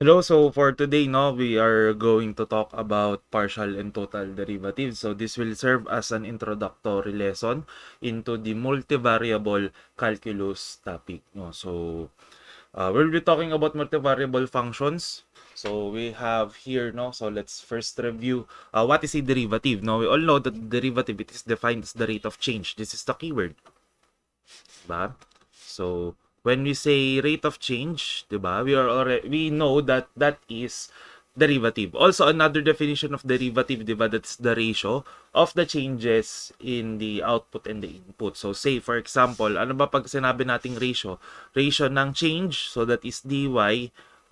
Hello, so for today, no, we are going to talk about partial and total derivatives. So this will serve as an introductory lesson into the multivariable calculus topic. No, so we'll be talking about multivariable functions. So we have here, no. So let's first review what is a derivative. No, we all know that derivative it is defined as the rate of change. This is the keyword, diba? So when we say rate of change, 'di ba? We know that that is derivative. Also another definition of derivative, 'di ba? That's the ratio of the changes in the output and the input. So say for example, ano ba pag sinabi nating ratio? Ratio ng change, so that is dy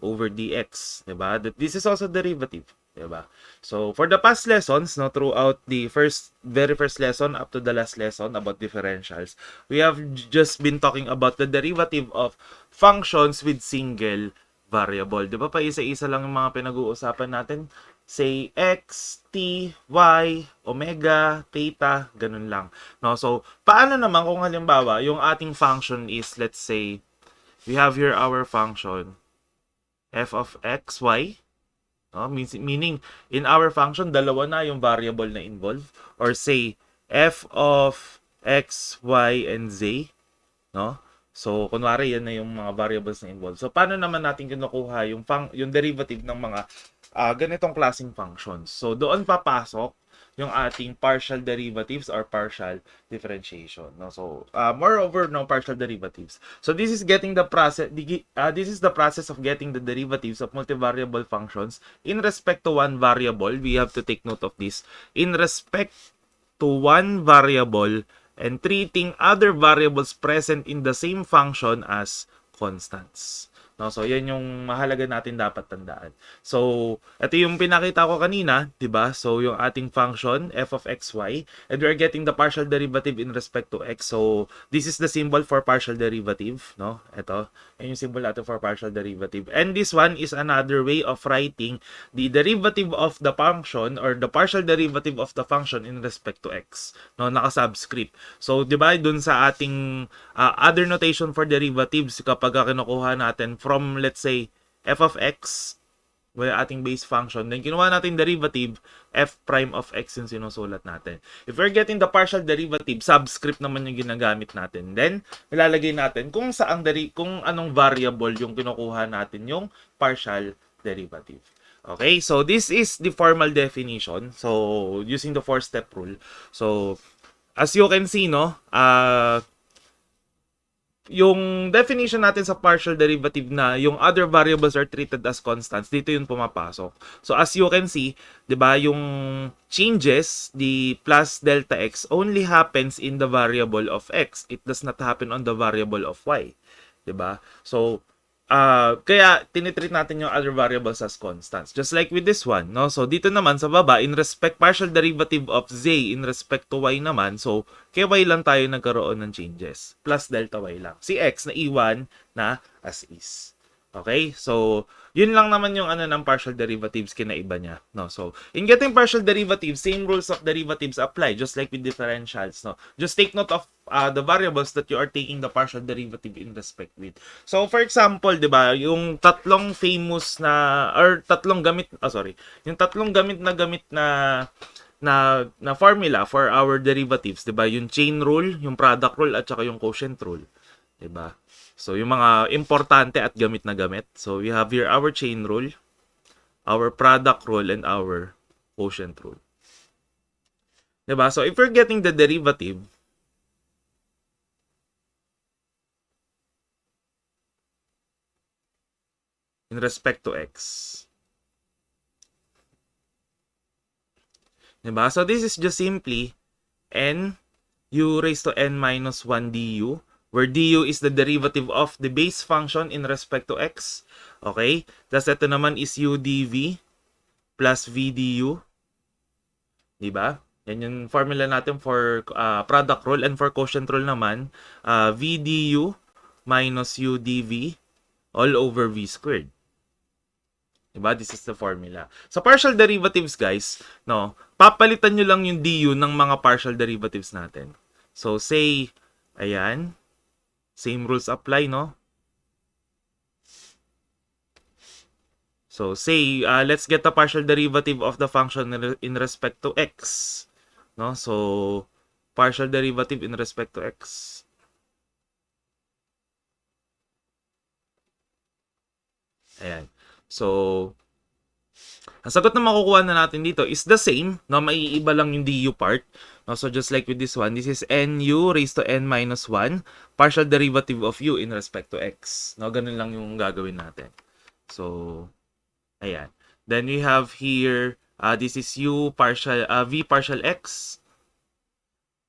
over dx, 'di ba? That this is also derivative, 'di ba? So for the past lessons, no, throughout the very first lesson up to the last lesson about differentials, we have just been talking about the derivative of functions with single variable. 'Di ba? Pa isa-isa lang yung mga pinag-uusapan natin. Say x, t, y, omega, theta, ganun lang. No? So, paano naman kung halimbawa, yung ating function is, let's say, we have here our function f of x, y. No? Meaning, in our function, dalawa na yung variable na involved. Or say, f of x, y, and z. No? So, kunwari, yan na yung mga variables na involved. So, paano naman natin kinukuha yung derivative ng mga ganitong klaseng functions? So, doon papasok yung ating partial derivatives or partial differentiation. No? So, moreover, no, partial derivatives. So, this is getting the process, this is the process of getting the derivatives of multivariable functions in respect to one variable. We have to take note of this. In respect to one variable and treating other variables present in the same function as constants. No, so yan yung mahalaga natin dapat tandaan. So, ito yung pinakita ko kanina, 'di ba? So, yung ating function f of xy, and we are getting the partial derivative in respect to x. So, this is the symbol for partial derivative, no? Ito, yan yung symbol natin for partial derivative. And this one is another way of writing the derivative of the function or the partial derivative of the function in respect to x, no, naka-subscript. So, 'di ba, dun sa ating other notation for derivatives kapag kinukuha natin from, let's say, f of x, well, ating base function, then kinuha natin derivative, f prime of x yung sinusulat natin. If we're getting the partial derivative, subscript naman yung ginagamit natin. Then, ilalagay natin kung kung anong variable yung kinukuha natin yung partial derivative. Okay, so this is the formal definition. So, using the four-step rule. So, as you can see, no, yung definition natin sa partial derivative na yung other variables are treated as constants, dito yung pumapasok. So as you can see, 'di ba, yung changes, the plus delta x only happens in the variable of x. It does not happen on the variable of y. 'Di ba? So kaya tinitreat natin yung other variables as constants. Just like with this one, no? So dito naman sa baba, in respect partial derivative of z in respect to y naman, so kay y lang tayo nagkaroon ng changes. Plus delta y lang. Si x na iwan na as is. Okay? So, yun lang naman yung ano ng partial derivatives, kinaiba niya, no? So, in getting partial derivatives, same rules of derivatives apply just like with differentials, no? Just take note of the variables that you are taking the partial derivative in respect with. So, for example, 'di ba, yung tatlong famous na or tatlong gamit, yung tatlong gamit na formula for our derivatives, 'di ba? Yung chain rule, yung product rule at saka yung quotient rule, 'di ba? So, yung mga importante at gamit na gamit. So, we have here our chain rule, our product rule, and our quotient rule. Diba? So, if we're getting the derivative, in respect to x. Diba? So, this is just simply n u raised to n minus 1 du, where du is the derivative of the base function in respect to x. Okay? Tapos ito naman is u dv plus v du. Diba? Yan yung formula natin for product rule, and for quotient rule naman, v du minus u dv all over v squared. Diba? This is the formula. Sa partial derivatives, guys, no, papalitan nyo lang yung du ng mga partial derivatives natin. So, say, ayan, same rules apply, no? So say, let's get the partial derivative of the function in respect to x. No? So, partial derivative in respect to x. Ayan. So, ang sagot na makukuha na natin dito is the same, no? Maiiba lang yung du part. No? So, just like with this one, this is nu raised to n minus 1, partial derivative of u in respect to x. No? Ganun lang yung gagawin natin. So, ayan. Then we have here, this is u partial, v partial x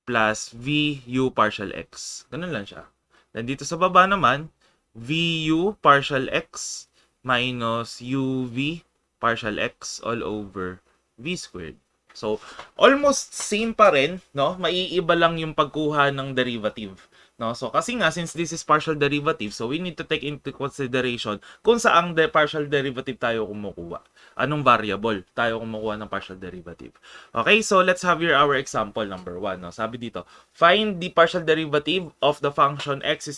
plus v u partial x. Ganun lang siya. Then dito sa baba naman, vu partial x minus uv partial x all over v squared. So, almost same pa rin, no? Maiiba lang yung pagkuha ng derivative. No? So, kasi nga, since this is partial derivative, so we need to take into consideration kung saang partial derivative tayo kumukuha. Anong variable tayo kumukuha ng partial derivative. Okay, so let's have here our example number 1. No? Sabi dito, find the partial derivative of the function z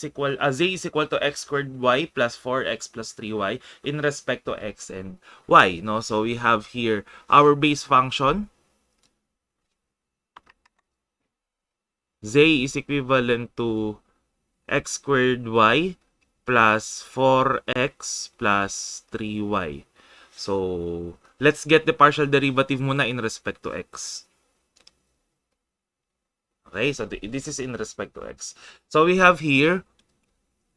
is equal to x squared y plus 4x plus 3y in respect to x and y. No? So, we have here our base function. Z is equivalent to x squared y plus 4x plus 3y. So, let's get the partial derivative muna in respect to x. Okay, so this is in respect to x. So, we have here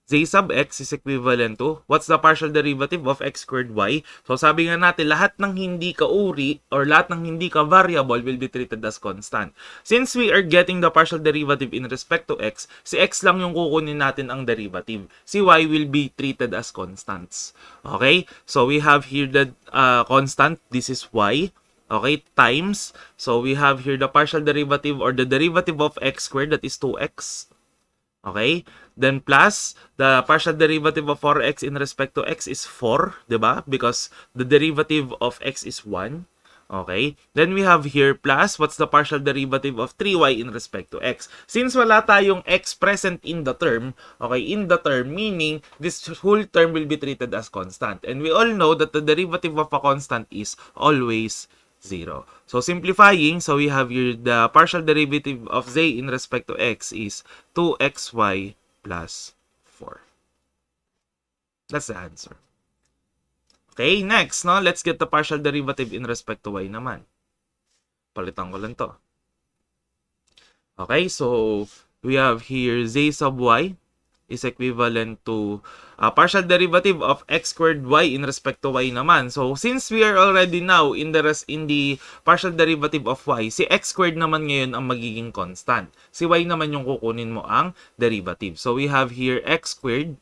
z sub x is equivalent to, what's the partial derivative of x squared y? So, sabi nga natin, lahat ng hindi ka-uri or lahat ng hindi ka-variable will be treated as constant. Since we are getting the partial derivative in respect to x, si x lang yung kukunin natin ang derivative. Si y will be treated as constants. Okay? So, we have here the constant. This is y. Okay? Times. So, we have here the partial derivative or the derivative of x squared, that is 2x. Okay? Then plus, the partial derivative of 4x in respect to x is 4, diba? Because the derivative of x is 1. Okay? Then we have here plus, what's the partial derivative of 3y in respect to x? Since wala tayong x present in the term, okay, in the term, meaning this whole term will be treated as constant. And we all know that the derivative of a constant is always 0. So, simplifying, so we have here the partial derivative of z in respect to x is 2xy plus 4. That's the answer. Okay, next, no? Let's get the partial derivative in respect to y naman. Palitan ko lang to. Okay, so we have here z sub y is equivalent to partial derivative of x squared y in respect to y naman. So, since we are already now in the partial derivative of y, si x squared naman ngayon ang magiging constant. Si y naman yung kukunin mo ang derivative. So, we have here x squared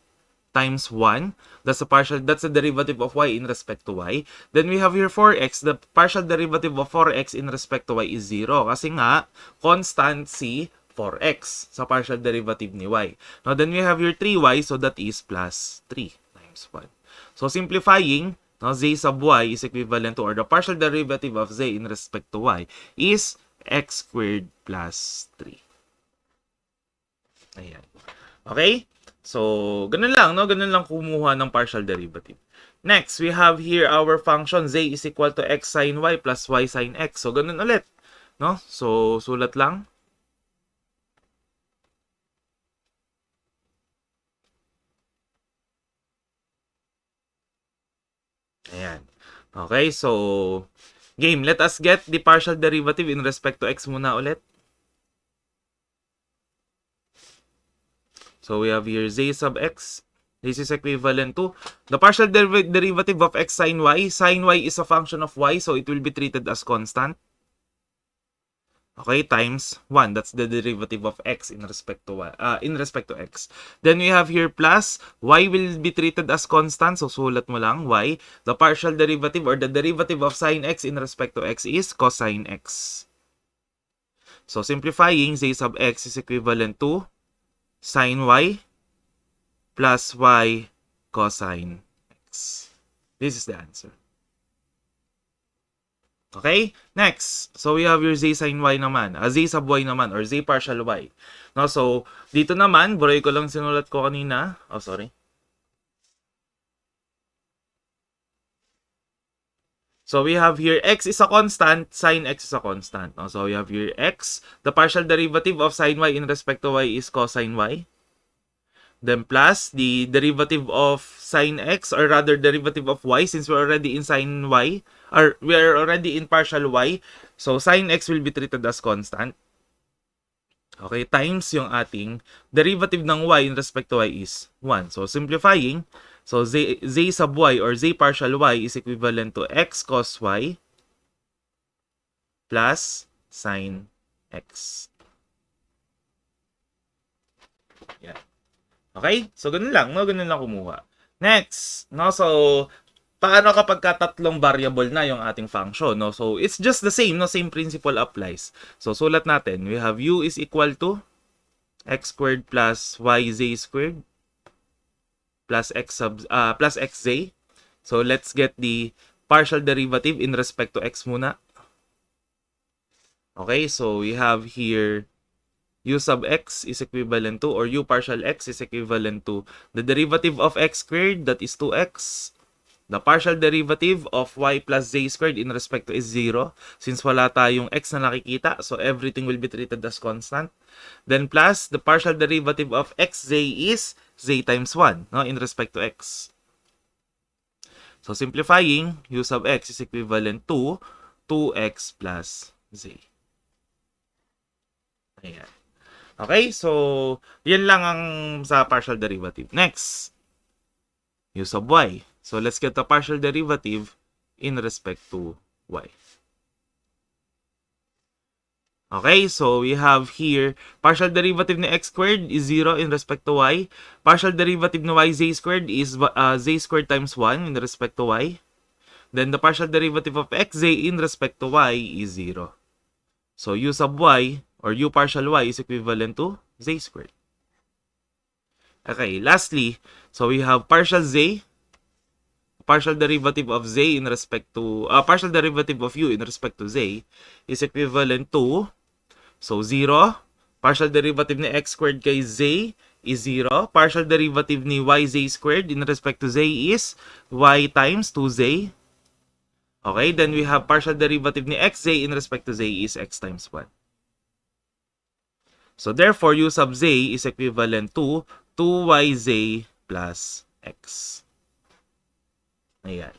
times 1. That's the derivative of y in respect to y. Then we have here 4x. The partial derivative of 4x in respect to y is 0. Kasi nga, constant si 4x sa partial derivative ni y. Now, then we have here 3y, so that is plus 3 times 1. So, simplifying, no, z sub y is equivalent to, or the partial derivative of z in respect to y is x squared plus 3. Ayan. Okay? So, ganun lang, no? Ganun lang kumuha ng partial derivative. Next, we have here our function z is equal to x sin y plus y sin x. So, ganun ulit, no? So, sulat lang. Ayan. Okay, so game, let us get the partial derivative in respect to x muna ulit. So we have here z sub x. This is equivalent to the partial derivative of x sin y. Sin y is a function of y, so it will be treated as constant. Okay, times 1. That's the derivative of x in respect to x. Then we have here plus, y will be treated as constant. So, sulat mo lang, y. The partial derivative or the derivative of sin x in respect to x is cosine x. So, simplifying, z sub x is equivalent to sin y plus y cosine x. This is the answer. Okay? Next. So, we have your z sin y naman. Z sub y naman or z partial y. No, so, dito naman, buray ko lang sinulat ko kanina. Oh, sorry. So we have here x is a constant, sine x is a constant. No? So we have here x, the partial derivative of sine y in respect to y is cosine y. Then plus the derivative of sine x, or rather derivative of y, since we're already in sine y, or we are already in partial y, so sine x will be treated as constant. Okay, times yung ating derivative ng y in respect to y is 1. So simplifying, so z sub y or z partial y is equivalent to x cos y plus sine x. Yan. Okay? So, ganun lang, no? Ganun lang kumuha. Next, no? So, paano kapag tatlong variable na yung ating function, no? So, it's just the same, no? Same principle applies. So, sulat natin. We have u is equal to x squared plus yz squared plus plus xz. So, let's get the partial derivative in respect to x muna. Okay, so we have here u sub x is equivalent to, or u partial x is equivalent to the derivative of x squared, that is 2x. The partial derivative of y plus z squared in respect to is 0. Since wala tayong x na nakikita, so everything will be treated as constant. Then plus, the partial derivative of xz is z times 1, no, in respect to x. So simplifying, u sub x is equivalent to 2x plus z. Ayan. Okay, so yan lang ang sa partial derivative. Next, u sub y. So let's get the partial derivative in respect to y. Okay, so we have here partial derivative ni x squared is 0 in respect to y. Partial derivative ni yz squared is z squared times 1 in respect to y. Then the partial derivative of xz in respect to y is 0. So u sub y or u partial y is equivalent to z squared. Okay, lastly, so we have partial derivative of z in respect to, partial derivative of u in respect to z is equivalent to, so 0, partial derivative ni x squared kay z is 0, partial derivative ni yz squared in respect to z is y times 2z. Okay, then we have partial derivative ni xz in respect to z is x times 1. So therefore, u sub z is equivalent to 2yz plus x. Ayan.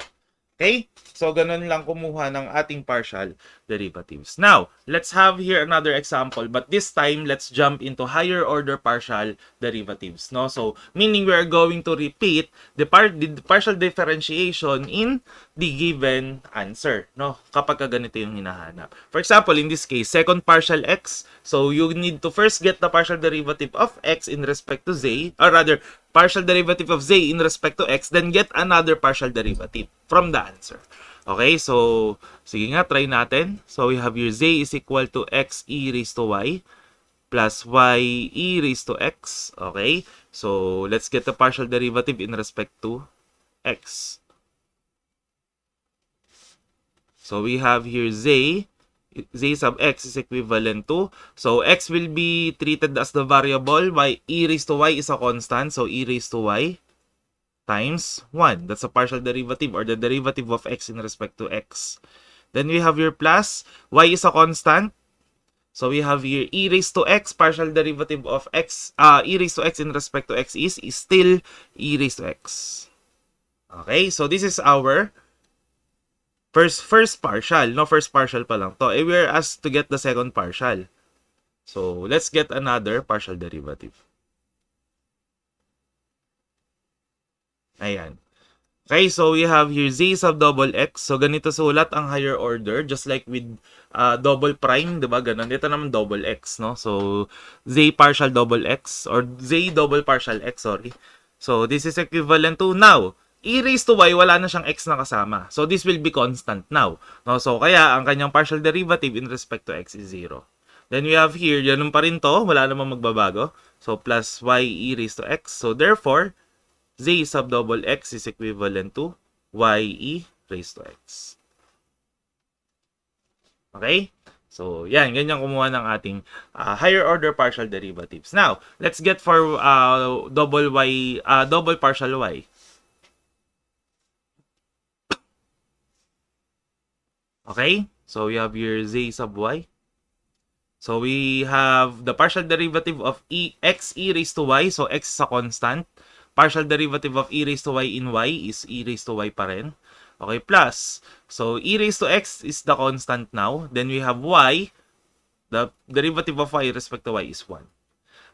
Okay? So, ganun lang kumuha ng ating partial derivatives. Now, let's have here another example. But this time, let's jump into higher order partial derivatives. No? So, meaning we are going to repeat the partial differentiation in the given answer. No? Kapag ganito yung hinahanap. For example, in this case, second partial x. So, you need to first get the partial derivative of x in respect to z. Or rather, partial derivative of z in respect to x, then get another partial derivative from the answer. Okay, so, sige nga, try natin. So, we have here z is equal to x e raised to y plus y e raised to x. Okay, so, let's get the partial derivative in respect to x. So, we have here z sub x is equivalent to, so x will be treated as the variable, e raised to y is a constant, so e raised to y times 1. That's a partial derivative or the derivative of x in respect to x. Then we have your plus, y is a constant, so we have here e raised to x, partial derivative of x, e raised to x in respect to x is still e raised to x. Okay, so this is our first partial, no, first partial pa lang to. We're asked to get the second partial. So, let's get another partial derivative. Ayan. Okay, so we have here z sub double x. So, ganito sulat ang higher order, just like with double prime, diba? Ganun. Dito naman double x, no? So, z partial double x, or z double partial x, sorry. So, this is equivalent to, now, e raised to y, wala na siyang x na kasama. So, this will be constant now. No? So, kaya, ang kanyang partial derivative in respect to x is 0. Then, we have here, ganun pa rin to, wala namang magbabago. So, plus y e raised to x. So, therefore, z sub double x is equivalent to y e raised to x. Okay? So, yan. Ganyan kumuha ng ating higher order partial derivatives. Now, let's get for double partial y. Okay? So we have your z sub y. So we have the partial derivative of x e raised to y. So x is a constant. Partial derivative of e raised to y in y is e raised to y pa rin. Okay, plus. So e raised to x is the constant now. Then we have y. The derivative of y respect to y is 1.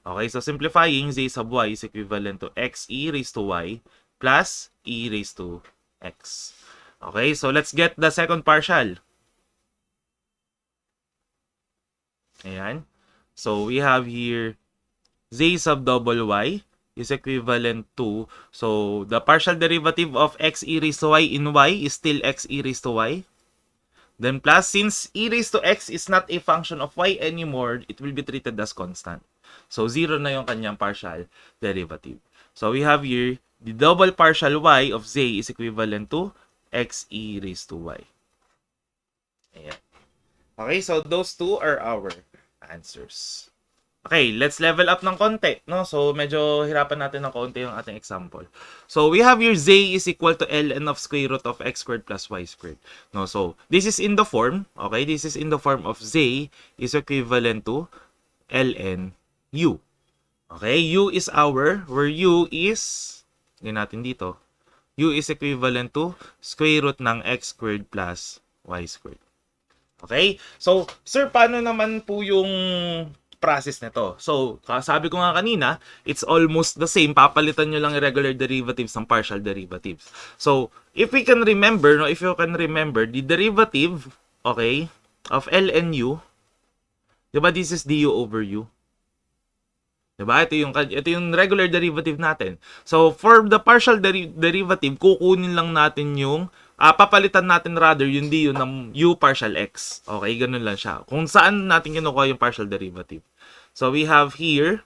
Okay, so simplifying, z sub y is equivalent to x e raised to y plus e raised to x. Okay, so let's get the second partial. Ayan. So we have here z sub double y is equivalent to, so the partial derivative of x e raised to y in y is still x e raised to y. Then plus, since e raised to x is not a function of y anymore, it will be treated as constant. So 0 na yung kanyang partial derivative. So we have here, the double partial y of z is equivalent to x e raised to y. Ayan. Okay, so those two are our answers. Okay, let's level up ng konti, no? So, medyo hirapan natin ng konti yung ating example. So, we have your z is equal to ln of square root of x squared plus y squared. No, so, this is in the form, okay? This is in the form of z is equivalent to ln u. Okay, u is where u is, hindi natin dito, u is equivalent to square root ng x squared plus y squared. Okay? So, sir, paano naman po yung process nito? So, sabi ko nga kanina, it's almost the same. Papalitan nyo lang irregular derivatives ng partial derivatives. So, if we can remember, no, if you can remember, the derivative, okay, of ln u, diba this is du over u? Diba? Ito yung regular derivative natin. So, for the partial derivative, kukunin lang natin yung, papalitan natin rather yung du ng u partial x. Okay, ganun lang siya. Kung saan natin kinukuha yung partial derivative. So, we have here,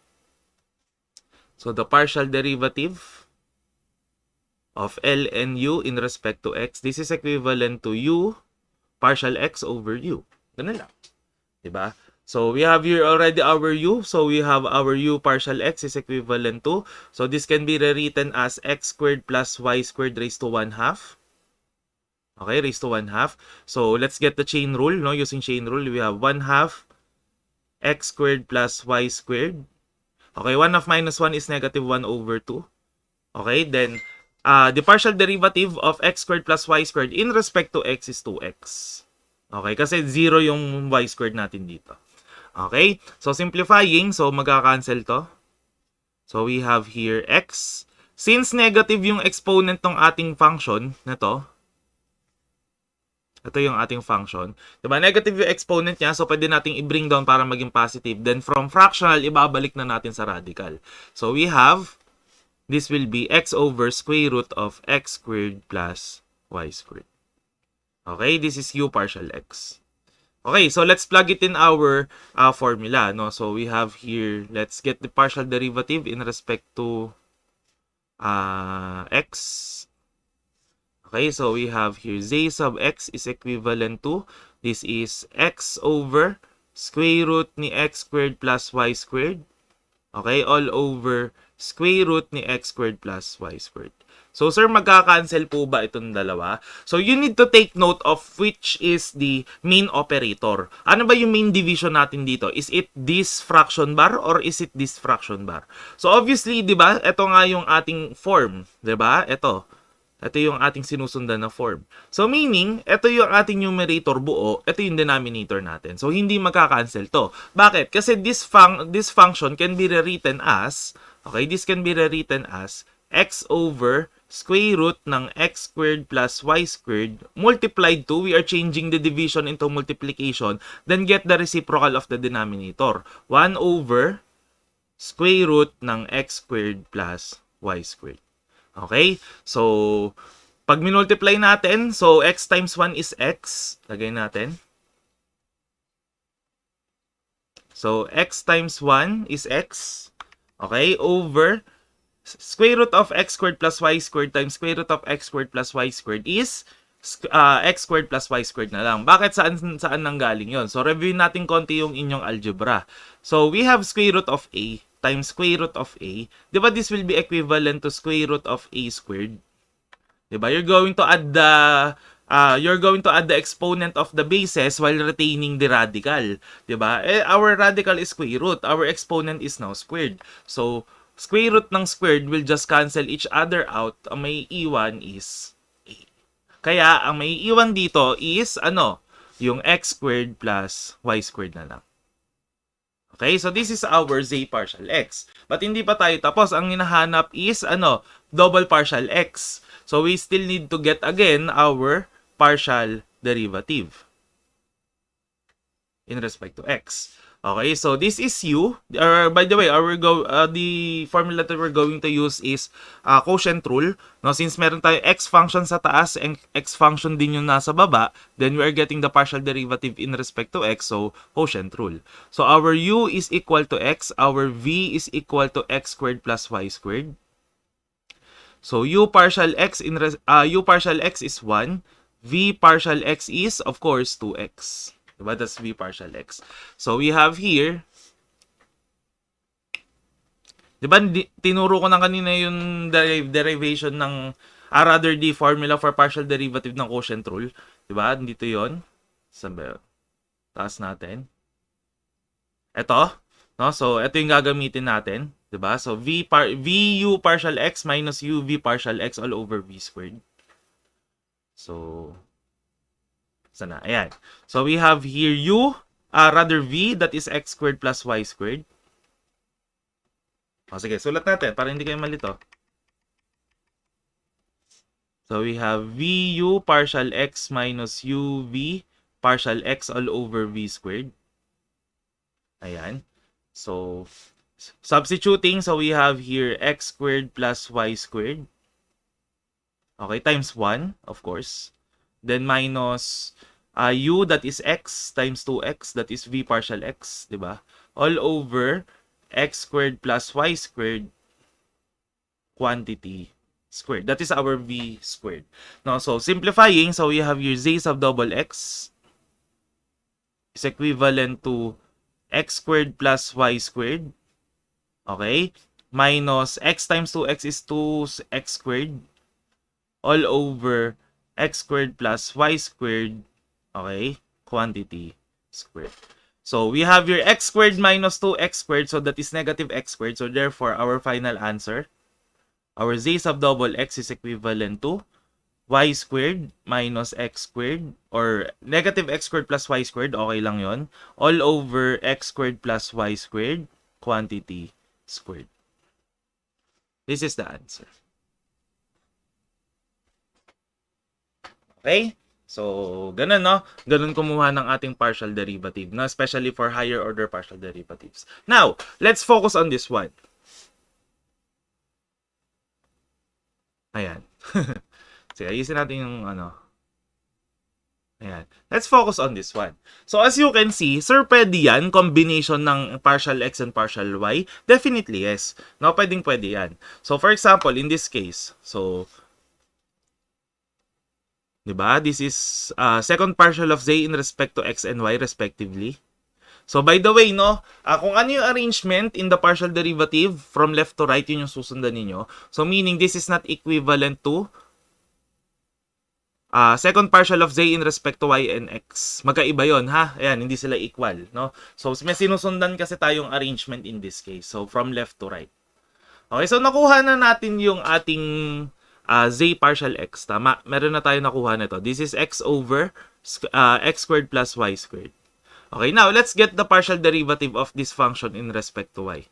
so the partial derivative of ln u in respect to x, this is equivalent to u partial x over u. Ganun lang. Diba? So, we have here already our u. So, we have our u partial x is equivalent to. So, this can be rewritten as x squared plus y squared raised to 1/2. Okay, raised to 1/2. So, let's get the chain rule. No? Using chain rule, we have 1/2 x squared plus y squared. Okay, 1/2 minus 1 is negative 1 over 2. Okay, then, the partial derivative of x squared plus y squared in respect to x is 2x. Okay, kasi 0 yung y squared natin dito. Okay? So, simplifying. So, magka-cancel to. So, we have here x. Since negative yung exponent ng ating function na to, ito yung ating function. Diba? Negative yung exponent niya. So, pwede nating i-bring down para maging positive. Then, from fractional, ibabalik na natin sa radical. So, we have, this will be x over square root of x squared plus y squared. Okay? This is u partial x. Okay, so let's plug it in our formula. No? So we have here, let's get the partial derivative in respect to x. Okay, so we have here z sub x is equivalent to, this is x over square root ni x squared plus y squared. Okay, all over square root ni x squared plus y squared. So, sir, magka-cancel po ba itong dalawa? So, you need to take note of which is the main operator. Ano ba yung main division natin dito? Is it this fraction bar or is it this fraction bar? So, obviously, di ba, ito nga yung ating form. Di ba? Ito yung ating sinusundan na form. So, meaning, ito yung ating numerator buo, ito yung denominator natin. So, hindi magka-cancel to. Bakit? Kasi this function can be rewritten as, okay, this can be rewritten as x over square root ng x squared plus y squared multiplied to, we are changing the division into multiplication, then get the reciprocal of the denominator. 1 over square root ng x squared plus y squared. Okay? So, pag minultiply natin, so x times 1 is x. Lagay natin. So, x times 1 is x. Okay? Over square root of x squared plus y squared times square root of x squared plus y squared is x squared plus y squared na lang. Bakit? Saan nanggaling yon? So, review natin konti yung inyong algebra. So, we have square root of a times square root of a. Diba this will be equivalent to square root of a squared? Diba? You're going to add you're going to add the exponent of the bases while retaining the radical. Diba? Our radical is square root. Our exponent is now squared. So, square root ng squared will just cancel each other out. Ang may iwan is a. Kaya, ang may iwan dito is, yung x squared plus y squared na lang. Okay, so this is our z partial x. But hindi pa tayo tapos. Ang hinahanap is, double partial x. So, we still need to get again our partial derivative in respect to x. Okay, so this is u. By the way, the formula that we're going to use is quotient rule. No, since meron tayo x function sa taas and x function din yung nasa baba, then we are getting the partial derivative in respect to x, so quotient rule. So our u is equal to x, our v is equal to x squared plus y squared. So u partial x is 1, v partial x is of course 2x. Diba? That's v partial x. So we have here, diba tinuro ko na kanina yung derivation ng, rather the formula for partial derivative ng quotient rule. Diba? Dito yon. Sabi, taas natin. Ito. No? So, ito yung gagamitin natin. Diba? So, vu partial x minus uv partial x all over v squared. So, sana. Ayan. So, we have here v, that is x squared plus y squared. O, sige, sulat natin para hindi kayo malito. So, we have vu partial x minus uv partial x all over v squared. Ayan. So, substituting, so we have here x squared plus y squared. Okay, times 1, of course. Then minus u, that is x, times 2x, that is v partial x, diba? All over x squared plus y squared quantity squared. That is our v squared. No, so simplifying, so we have your z sub double x is equivalent to x squared plus y squared. Okay? Minus x times 2x is 2x squared all over x squared plus y squared, okay, quantity squared. So, we have your x squared minus 2x squared, so that is negative x squared. So, therefore, our final answer, our z sub double x is equivalent to y squared minus x squared, or negative x squared plus y squared, okay lang yon, all over x squared plus y squared, quantity squared. This is the answer. Okay? So, ganun, no? Ganun kumuha ng ating partial derivative, no? Especially for higher order partial derivatives. Now, let's focus on this one. Ayan. Sige, ayusin natin yung Ayan. Let's focus on this one. So, as you can see, sir, pwede yan, combination ng partial x and partial y? Definitely, yes. No, pwede yan. So, for example, in this case, so, diba? This is second partial of z in respect to x and y respectively. So, by the way, no, kung ano yung arrangement in the partial derivative from left to right, yun yung susundan ninyo. So, meaning this is not equivalent to second partial of z in respect to y and x. Magkaiba yon, ha? Ayan, hindi sila equal, no? So, may sinusundan kasi tayong arrangement in this case. So, from left to right. Okay, so nakuha na natin yung ating z partial x. Tama, meron na tayo nakuha nito. This is x over x squared plus y squared. Okay, now let's get the partial derivative of this function in respect to y.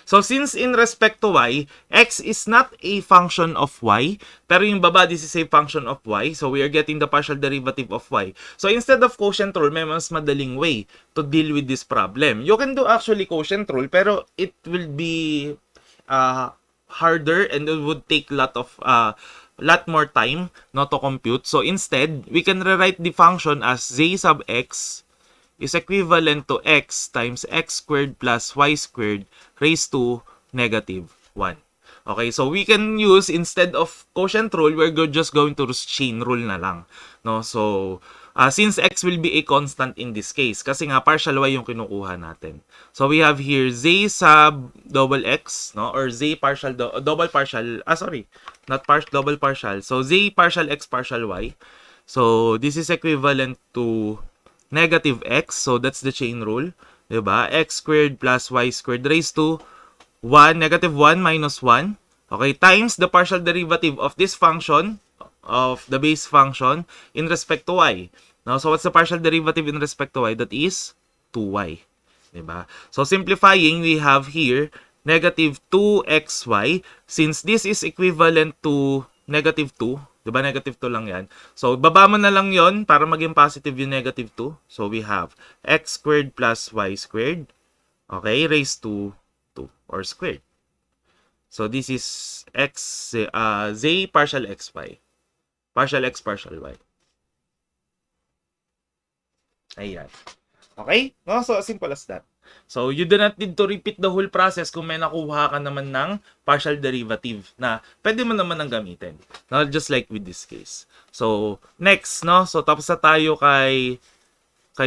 So, since in respect to y, x is not a function of y, pero yung baba, this is a function of y. So, we are getting the partial derivative of y. So, instead of quotient rule, may mas madaling way to deal with this problem. You can do actually quotient rule, pero it will be harder and it would take lot more time not to compute. So, instead, we can rewrite the function as z sub x is equivalent to x times x squared plus y squared raised to negative 1. Okay, so we can use, instead of quotient rule, we're just going to use chain rule na lang. No? So, since x will be a constant in this case, kasi nga partial y yung kinukuha natin. So, we have here z sub double x, no? Or z partial, double partial, not double partial. So, z partial x partial y. So, this is equivalent to negative x. So, that's the chain rule. Diba? X squared plus y squared raised to 1, negative 1 minus 1, okay, times the partial derivative of this function, of the base function, in respect to y. Now, so what's the partial derivative in respect to y? That is 2y. Diba? So, simplifying, we have here negative 2xy. Since this is equivalent to negative 2, diba, negative 2 lang yan. So, baba mo na lang yon para maging positive yung negative 2. So, we have x squared plus y squared, okay, raised to 2 or squared. So this is z partial xy. Partial x partial y. Ayan. Okay? No? So simple as that. So you do not need to repeat the whole process kung may nakuha ka naman ng partial derivative na pwede mo naman ang gamitin. No? Just like with this case. So next, no? So tapos na tayo kay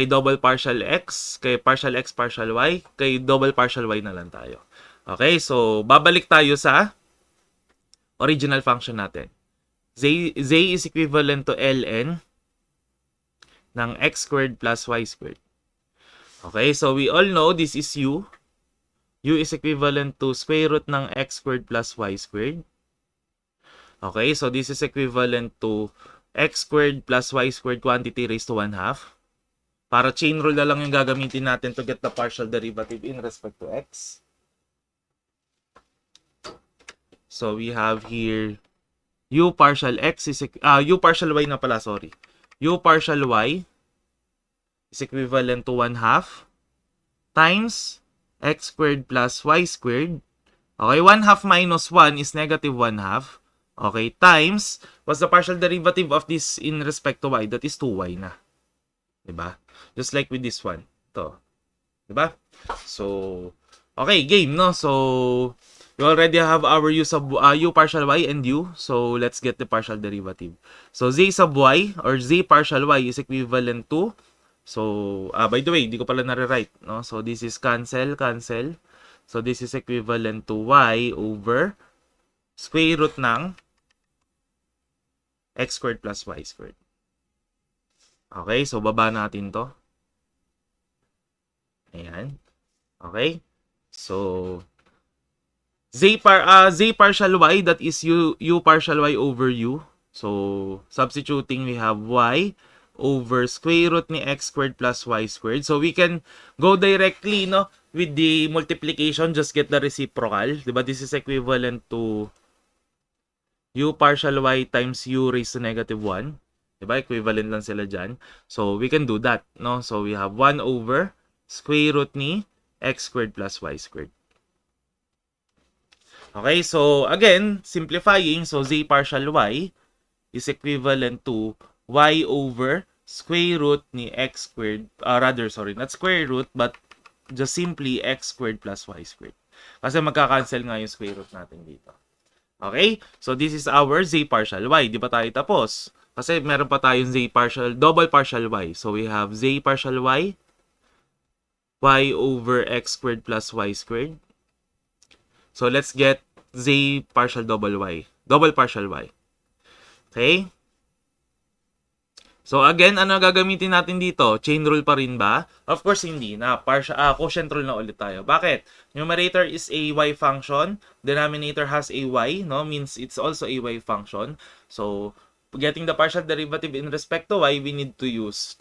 double partial x, kay partial x partial y, kay double partial y na lang tayo. Okay, so babalik tayo sa original function natin. Z is equivalent to ln ng x squared plus y squared. Okay, so we all know this is u. U is equivalent to square root ng x squared plus y squared. Okay, so this is equivalent to x squared plus y squared quantity raised to 1/2. Para chain rule na lang yung gagamitin natin to get the partial derivative in respect to x. So we have here u partial x is u partial y na pala, sorry. U partial y is equivalent to 1/2 times x squared plus y squared. Okay, 1/2 minus 1 is negative 1/2. Okay, times, what's the partial derivative of this in respect to y? That is 2y na. Diba? Just like with this one. Ito. Diba? So, okay, game, no? So, we already have our u partial y and u. So, let's get the partial derivative. So, z sub y or z partial y is equivalent to, so, by the way, di ko pala nare-write, no? So, this is cancel. So, this is equivalent to y over square root ng x squared plus y squared. Okay, so baba natin to. Ayan. Okay. So, z partial y, that is u partial y over u. So, substituting, we have y over square root ni x squared plus y squared. So, we can go directly, no, with the multiplication, just get the reciprocal. Diba? This is equivalent to u partial y times u raised to negative 1. Diba? Equivalent lang sila dyan. So, we can do that, no? So, we have 1 over square root ni x squared plus y squared. Okay, so again, simplifying, so z partial y is equivalent to y over square root ni x squared, not square root, but just simply x squared plus y squared. Kasi magka-cancel nga yung square root natin dito. Okay, so this is our z partial y. Di ba tayo tapos? Kasi meron pa tayong double partial y. So we have z partial y over x squared plus y squared. So let's get z partial double partial y. Okay? So again, ano gagamitin natin dito? Chain rule pa rin ba? Of course hindi na. Quotient rule na ulit tayo. Bakit? Numerator is a y function, denominator has a y, no? Means it's also a y function. So getting the partial derivative in respect to y, we need to use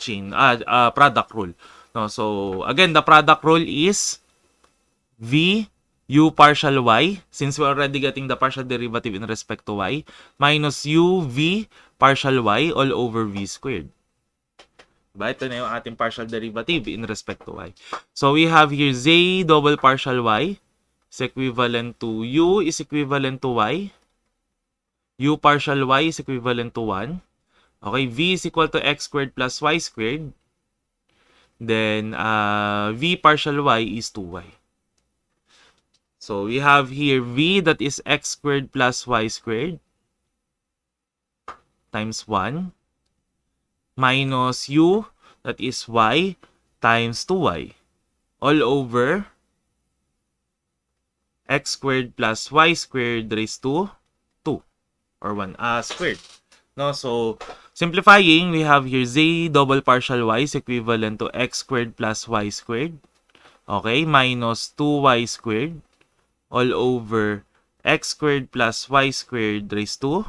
product rule. No, so again, the product rule is v u partial y, since we're already getting the partial derivative in respect to y, minus u v partial y all over v squared. Diba? Ito na yung ating partial derivative in respect to y. So we have here z double partial y is equivalent to u is equivalent to y. U partial y is equivalent to 1. Okay, v is equal to x squared plus y squared. Then, v partial y is 2y. So we have here v, that is x squared plus y squared times 1 minus u, that is y times 2y, all over x squared plus y squared raised to 2 or 1 squared. No, so simplifying, we have here z double partial y is equivalent to x squared plus y squared. Okay, minus 2y squared all over x squared plus y squared raised to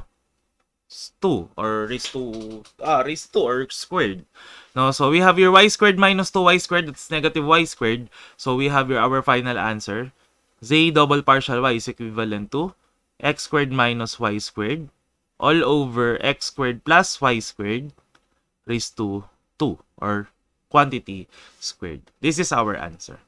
2 or raised to or squared. No, so we have your y squared minus 2y squared, that's negative y squared. So we have your our final answer. Z double partial y is equivalent to x squared minus y squared all over x squared plus y squared raised to 2 or quantity squared. This is our answer.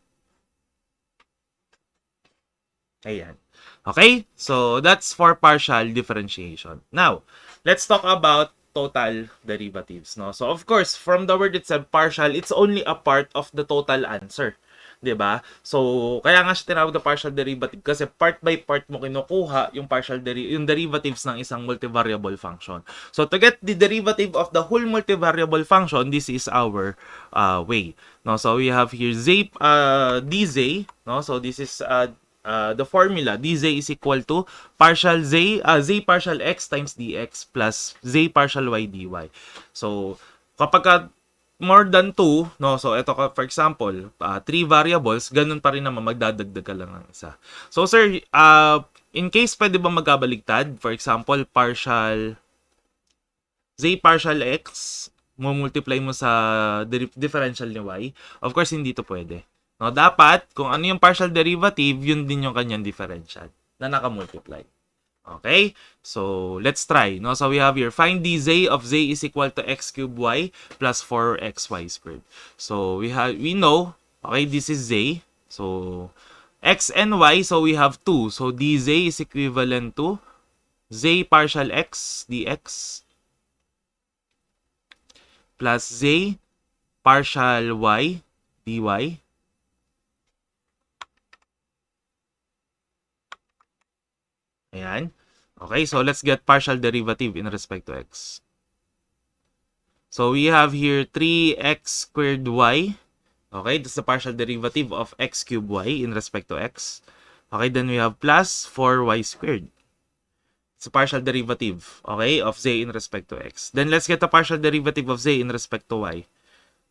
Ayan. Okay? So, that's for partial differentiation. Now, let's talk about total derivatives. No? So, of course, from the word itself, partial, it's only a part of the total answer. 'Di ba? So, kaya nga siya tinawag na partial derivative kasi part by part mo kinukuha yung yung derivatives ng isang multivariable function. So, to get the derivative of the whole multivariable function, this is our way. No? So, we have here dz, no? So, this is the formula. dz is equal to partial z partial x times dx plus z partial y dy. So, kapag more than 2, no? So, ito ka, for example, 3 variables, ganun pa rin naman, magdadagdag ka lang ng isa. So, sir, in case pwede ba magkabaligtad? For example, z partial x, multiply mo sa differential ni y. Of course, hindi to pwede. No, dapat, kung ano yung partial derivative, yun din yung kanyang differential na nakamultiply. Okay? So, let's try. No? So, we have here, find dz of z is equal to x cubed y plus 4xy squared. So, we know, okay, this is z. So, x and y, so we have 2. So, dz is equivalent to z partial x dx plus z partial y dy. Ayan. Okay, so let's get partial derivative in respect to x. So we have here 3x squared y. Okay, that's the partial derivative of x cubed y in respect to x. Okay, then we have plus 4y squared. It's a partial derivative, okay, of z in respect to x. Then let's get the partial derivative of z in respect to y.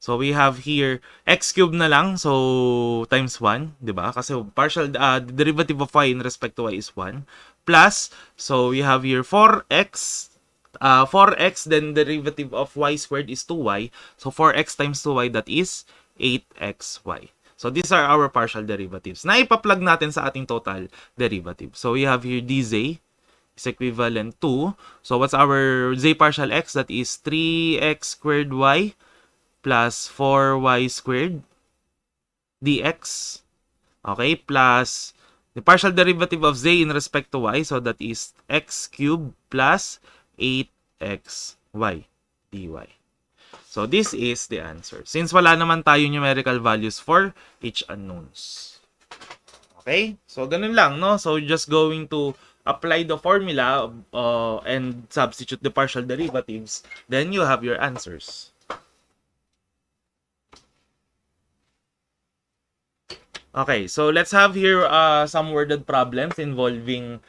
So we have here x cubed na lang, so times 1, 'di ba? Kasi partial derivative of y in respect to y is 1 plus, so we have here 4x 4x, then derivative of y squared is 2y. So 4x times 2y, that is 8xy. So these are our partial derivatives. Na ipa-plug natin sa ating total derivative. So we have here dz is equivalent to, so what's our z partial x? That is 3x squared y plus 4y squared dx, okay, plus the partial derivative of z in respect to y, so that is x cubed plus 8xy dy. So this is the answer. Since wala naman tayo numerical values for each unknowns. Okay? So ganun lang, no? So just going to apply the formula and substitute the partial derivatives, then you have your answers. Okay, so let's have here some worded problems involving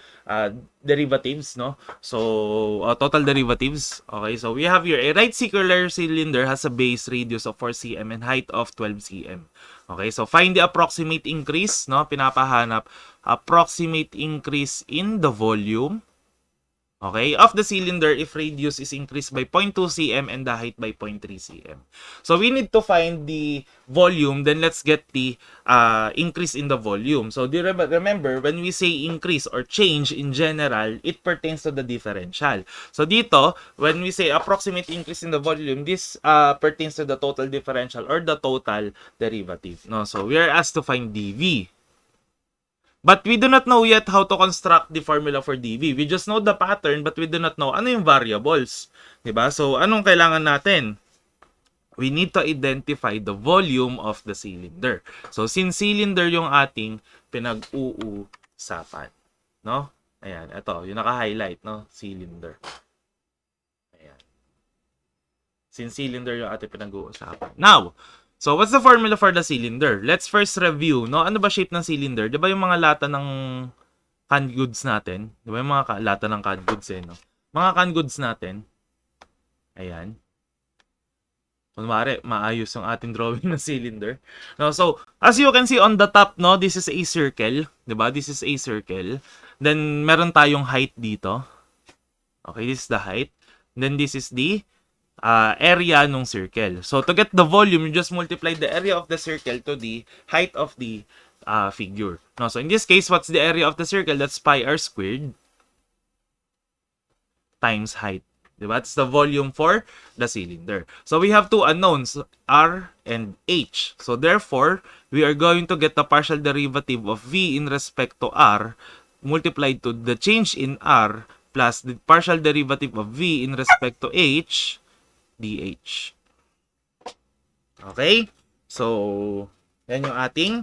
derivatives, no? So, total derivatives. Okay, so we have here a right circular cylinder has a base radius of 4 cm and height of 12 cm. Okay, so find the approximate increase, no? Pinapahanap approximate increase in the volume, okay, of the cylinder if radius is increased by 0.2 cm and the height by 0.3 cm. So we need to find the volume, then let's get the increase in the volume. So do you remember, when we say increase or change in general, it pertains to the differential. So dito, when we say approximate increase in the volume, this pertains to the total differential or the total derivative. No? So we are asked to find dv. But we do not know yet how to construct the formula for dv. We just know the pattern, but we do not know ano yung variables. Diba? So, anong kailangan natin? We need to identify the volume of the cylinder. So, since cylinder yung ating pinag-uusapan, pinag-uusapan. No? Ayan, ito, yung naka-highlight, no? Cylinder. Ayan. Since cylinder yung ating pinag-uusapan. Now, so what's the formula for the cylinder? Let's first review, no? Ano ba shape ng cylinder? 'Di ba yung mga lata ng canned goods natin? 'Di ba yung mga lata ng canned goods no? Mga canned goods natin. Ayan. Kunwari, maayos yung ating drawing ng cylinder. No, so, as you can see on the top, no, this is a circle. 'Di ba? This is a circle. Then, meron tayong height dito. Okay, this is the height. Then, this is the area nung circle. So, to get the volume, you just multiply the area of the circle to the height of the figure. No, so, in this case, what's the area of the circle? That's pi r squared times height. Diba? That's the volume for the cylinder. So, we have two unknowns, r and h. So, therefore, we are going to get the partial derivative of v in respect to r multiplied to the change in r plus the partial derivative of v in respect to h dh. Okay? So, yan yung ating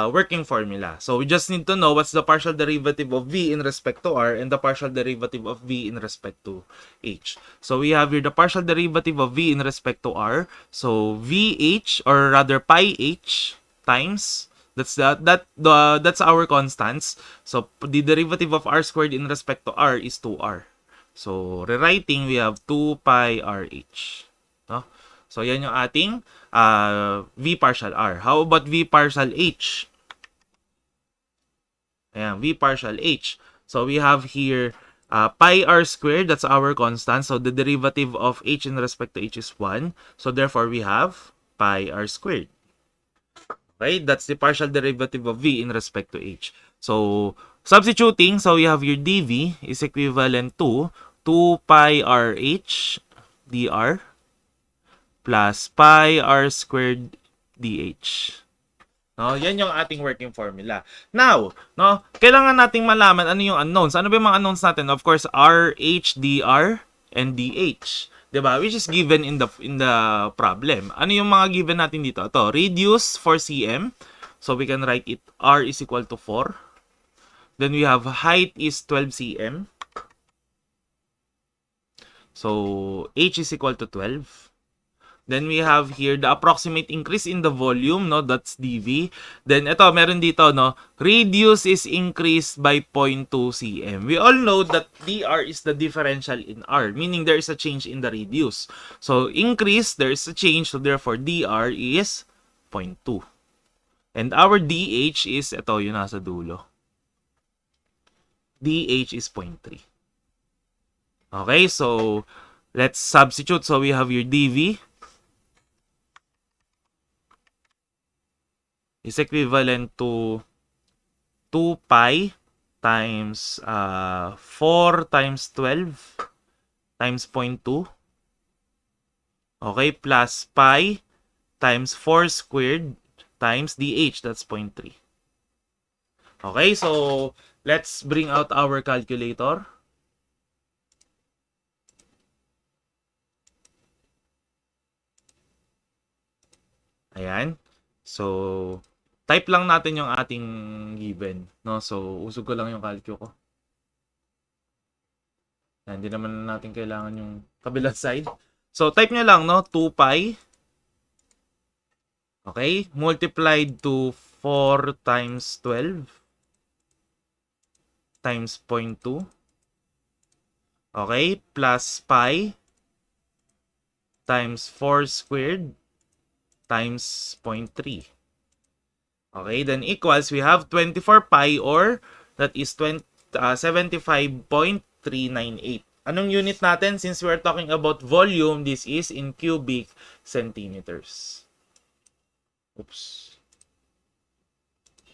working formula. So, we just need to know what's the partial derivative of v in respect to r and the partial derivative of v in respect to h. So, we have here the partial derivative of v in respect to r. So, vh, or rather pi h times, that's our constants. So, the derivative of r squared in respect to r is 2r. So, rewriting, we have 2 pi rh. No? So, yan yung ating v partial r. How about v partial h? Ayan, v partial h. So, we have here pi r squared. That's our constant. So, the derivative of h in respect to h is 1. So, therefore, we have pi r squared. Okay? That's the partial derivative of v in respect to h. So, substituting, so we have your dv is equivalent to 2 pi rh dr plus pi r squared dh. No, yan yung ating working formula. Now, no, kailangan nating malaman ano yung unknowns. Ano ba yung mga unknowns natin? Of course, r, h, dr, and dh. 'Di ba? Which is given in the problem. Ano yung mga given natin dito? Ito, radius 4 cm. So we can write it r is equal to 4. Then we have height is 12 cm. So h is equal to 12. Then we have here the approximate increase in the volume, no? That's dV. Then ito, meron dito, no? Radius is increased by 0.2 cm. We all know that dr is the differential in r, meaning there is a change in the radius. So, increase, there is a change, so therefore dr is 0.2. And our dh is, ito, yung nasa dulo. dh is 0.3. Okay, so, let's substitute. So, we have your dV is equivalent to 2 pi times 4 times 12 times 0.2. Okay, plus pi times 4 squared times dh, that's 0.3. Okay, so let's bring out our calculator. Ayan. So, type lang natin yung ating given, no? So, usog ko lang yung calcu ko. Hindi naman natin kailangan yung kabilang side. So, type nyo lang, no? 2 pi. Okay? Multiplied to 4 times 12 times 0.2. Okay? Plus pi times 4 squared times 0.3. Okay, then equals, we have 24 pi, or that is 75.398. Anong unit natin? Since we're talking about volume, this is in cubic centimeters. Oops.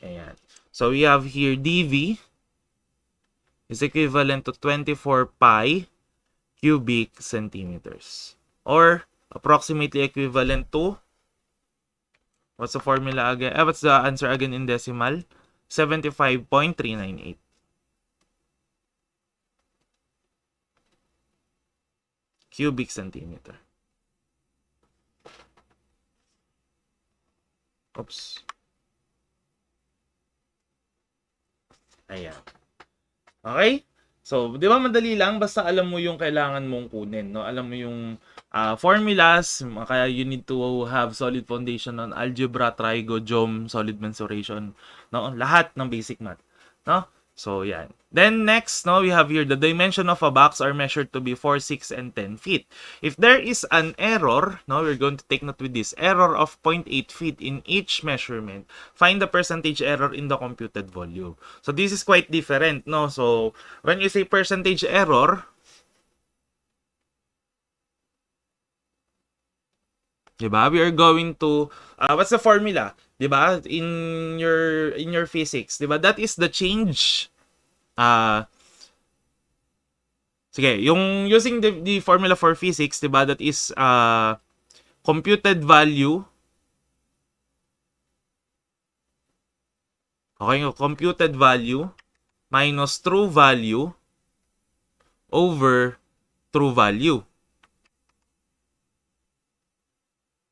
Ayan. So, we have here dV is equivalent to 24 pi cubic centimeters. Or, approximately equivalent to, what's the formula again? What's the answer again in decimal? 75.398. Cubic centimeter. Oops. Ayan. Okay? So, di ba madali lang? Basta alam mo yung kailangan mong kunin, no? Alam mo yung formulas, kaya you need to have solid foundation on algebra, trigo, geom, solid mensuration, no? Lahat ng basic math, no? So, yan. Then next, no, we have here the dimension of a box are measured to be 4, 6, and 10 feet. If there is an error, no, we're going to take note with this, error of 0.8 feet in each measurement, find the percentage error in the computed volume. So, this is quite different, no? So, when you say percentage error, diba, we are going to, what's the formula? Diba, in your physics, diba, that is the change, uh, sige, yung using the formula for physics, diba, that is computed value. Okay, yung computed value minus true value over true value.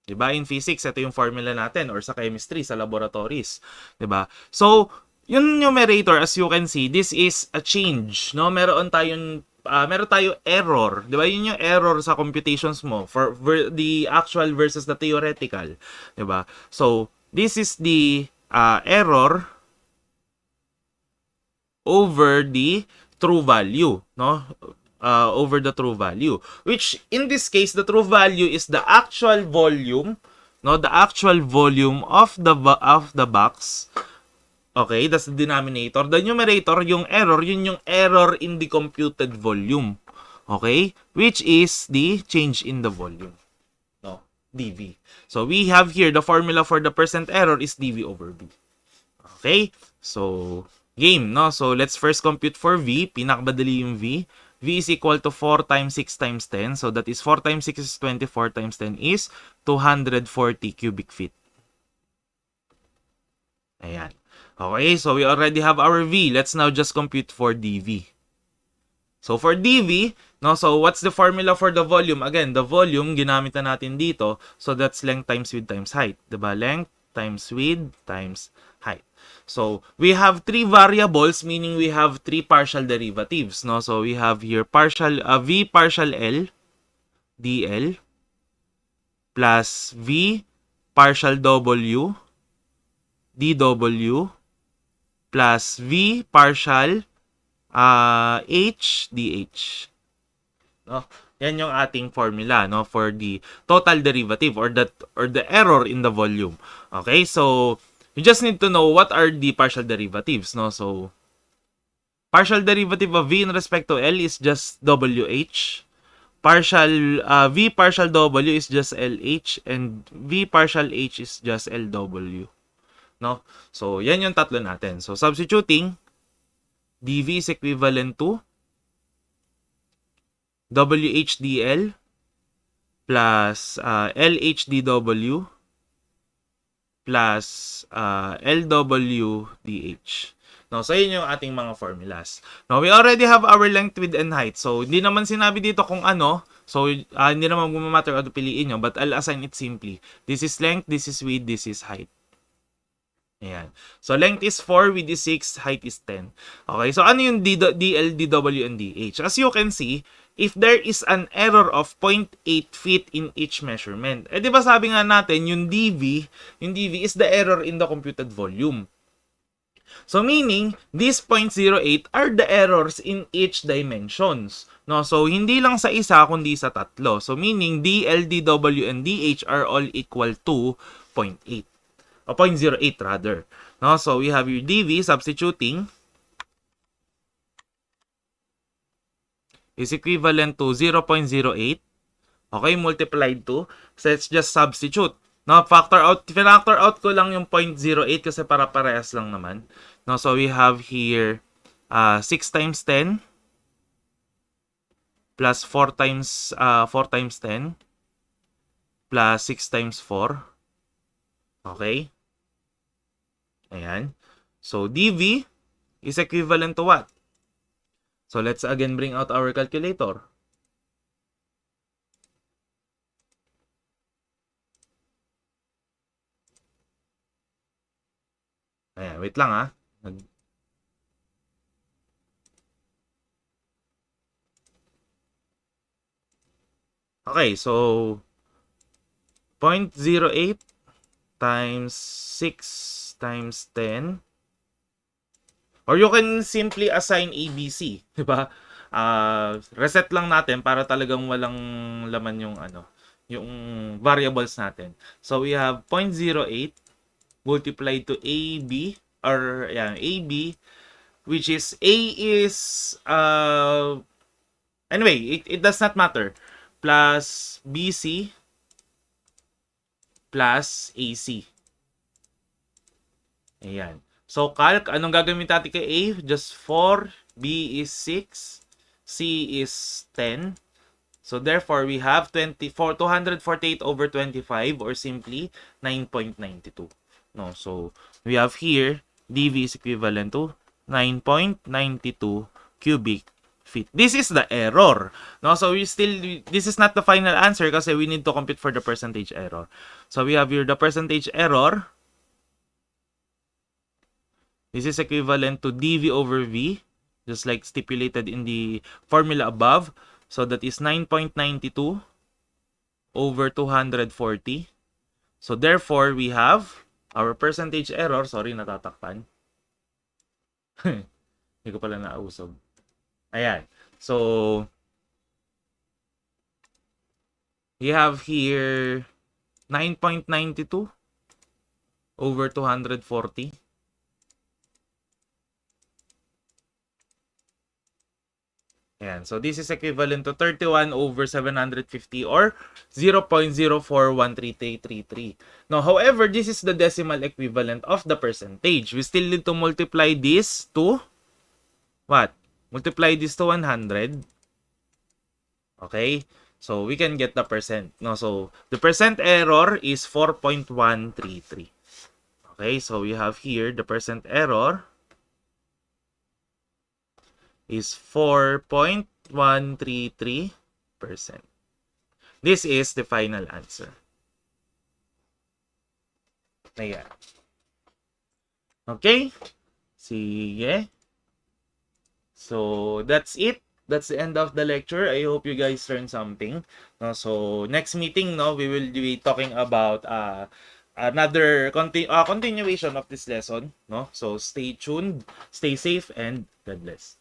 Diba? In physics, ito yung formula natin, or sa chemistry, sa laboratories. Diba? So, yung numerator, as you can see, this is a change. No? Meron tayong error. Diba? Yun yung error sa computations mo for the actual versus the theoretical. Diba? So, this is the error over the true value, no? Over the true value, which in this case the true value is the actual volume, no? The actual volume of the box. Okay, that's the denominator. The numerator, yung error, yun yung error in the computed volume. Okay? Which is the change in the volume. No, dV. So we have here the formula for the percent error is dV over V. Okay? So, game, no? So, let's first compute for V. Pinakabadali yung V. V is equal to 4 times 6 times 10. So, that is 4 times 6 is 24 times 10 is 240 cubic feet. Ayan. Okay, so we already have our V. Let's now just compute for dV. So, for dV, no, so what's the formula for the volume? Again, the volume, ginamit na natin dito. So, that's length times width times height. Diba? Length times width times height. So, we have three variables, meaning we have three partial derivatives. No? So, we have here V partial L, dL, plus V partial W, dW, plus V partial H, dH. No? Yan yung ating formula, no, for the total derivative or the error in the volume. Okay? So, you just need to know what are the partial derivatives, no? So, partial derivative of V in respect to L is just WH. V partial W is just LH and V partial H is just LW. No? So, yan yung tatlo natin. So, substituting, dV is equivalent to WHDL plus LHDW plus LWDH. No, so yun yung ating mga formulas. Now, we already have our length, width, and height. So, hindi naman sinabi dito kung ano. So, hindi naman matter ano piliin nyo, but I'll assign it simply. This is length, this is width, this is height. Ayan. So, length is 4, width is 6, height is 10. Okay, so ano yung DL, DW, and DH? As you can see, if there is an error of 0.8 feet in each measurement, di ba sabi nga natin, yung dV is the error in the computed volume. So, meaning, these 0.08 are the errors in each dimensions. No? So, hindi lang sa isa, kundi sa tatlo. So, meaning, DL, DW, and DH are all equal to 0.8. O 0.08 rather. No? So, we have your dV substituting is equivalent to 0.08. Okay, multiplied to. So, let's just substitute. No, factor out ko lang yung 0.08 kasi para parehas lang naman. No, so we have here 6 times 10 plus 4 times 10 plus 6 times 4. Okay? Ayan. So, dV is equivalent to what? So, let's again bring out our calculator. Ayan, wait lang ha. Okay, so 0.08 times 6 times 10. Or you can simply assign ABC, di ba? Reset lang natin para talagang walang laman yung ano, yung variables natin. So we have 0.08 multiplied to AB, or yeah, AB, which is A is anyway, it does not matter. Plus BC plus AC. Ayan. So, calc, anong gagawin natin kay A? Just 4, B is 6, C is 10. So, therefore, we have 248 over 25, or simply 9.92. No, so, we have here, dV is equivalent to 9.92 cubic feet. This is the error. No, so this is not the final answer kasi we need to compute for the percentage error. So, we have here the percentage error. This is equivalent to dV over V, just like stipulated in the formula above. So that is 9.92 over 240. So therefore, we have our percentage error. Sorry, natatakpan. Hindi ko pala nausog. Ayan. So, we have here 9.92 over 240. Ayan. So, this is equivalent to 31 over 750 or 0.041333. Now, however, this is the decimal equivalent of the percentage. We still need to multiply this to what? Multiply this to 100. Okay? So, we can get the percent. No, so, the percent error is 4.133. Okay? So, we have here the percent error is 4.133%. This is the final answer. Ayan. Okay? Sige. So, that's it. That's the end of the lecture. I hope you guys learned something. No, so, next meeting, no, we will be talking about another continuation of this lesson. No? So, stay tuned, stay safe, and God bless.